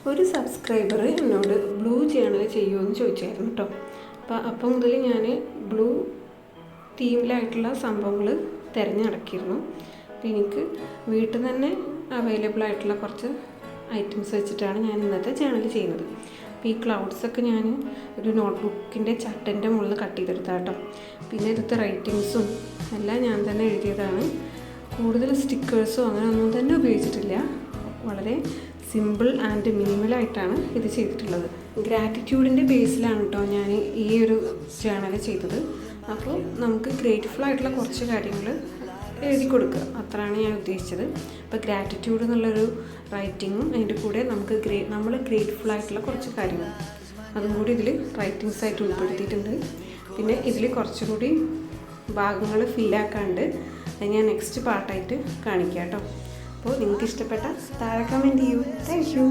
ഒരു സബ്സ്ക്രൈബർ എന്നോട് blue journal ചെയ്യുമെന്ന് ചോദിച്ചായിരുന്നു കേട്ടോ. അപ്പം മുതൽ ഞാൻ ബ്ലൂ തീമിലായിട്ടുള്ള സംഭവങ്ങൾ തിരഞ്ഞെടുക്കിയിരുന്നു. അപ്പോൾ എനിക്ക് വീട്ടിൽ നിന്ന് തന്നെ അവൈലബിൾ ആയിട്ടുള്ള കുറച്ച് ഐറ്റംസ് വെച്ചിട്ടാണ് ഞാൻ ഇന്നത്തെ ജേണൽ ചെയ്യുന്നത്. അപ്പോൾ ഈ ക്ലൗഡ്സൊക്കെ ഞാൻ ഒരു നോട്ട്ബുക്കിൻ്റെ ചട്ടൻ്റെ മുകളിൽ കട്ട് ചെയ്തെടുത്താൽ കേട്ടോ. പിന്നെ ഇവിടുത്തെ റൈറ്റിങ്സും എല്ലാം ഞാൻ തന്നെ എഴുതിയതാണ്. കൂടുതൽ സ്റ്റിക്കേഴ്സോ അങ്ങനെ ഒന്നും തന്നെ ഉപയോഗിച്ചിട്ടില്ല. വളരെ സിമ്പിൾ ആൻഡ് മിനിമലായിട്ടാണ് ഇത് ചെയ്തിട്ടുള്ളത്. ഗ്രാറ്റിറ്റ്യൂഡിൻ്റെ ബേസിലാണ് കേട്ടോ ഞാൻ ഈ ഒരു ജേണൽ ചെയ്തത്. അപ്പോൾ നമുക്ക് ഗ്രേറ്റ്ഫുൾ ആയിട്ടുള്ള കുറച്ച് കാര്യങ്ങൾ എഴുതി കൊടുക്കുക, അത്രയാണ് ഞാൻ ഉദ്ദേശിച്ചത്. അപ്പോൾ ഗ്രാറ്റിറ്റ്യൂഡ് എന്നുള്ളൊരു റൈറ്റിങ്ങും അതിൻ്റെ കൂടെ നമ്മൾ ഗ്രേറ്റ്ഫുൾ ആയിട്ടുള്ള കുറച്ച് കാര്യങ്ങൾ അതും കൂടി ഇതിൽ റൈറ്റിങ്സ് ആയിട്ട് ഉൾപ്പെടുത്തിയിട്ടുണ്ട്. പിന്നെ ഇതിൽ കുറച്ചുകൂടി ഭാഗങ്ങൾ ഫില്ലാക്കാണ്ട് അത് ഞാൻ നെക്സ്റ്റ് പാർട്ടായിട്ട് കാണിക്കാം കേട്ടോ. അപ്പോൾ നിങ്ങൾക്ക് ഇഷ്ടപ്പെട്ട താഴെ കമൻറ്റ് ചെയ്യൂ. Thank you.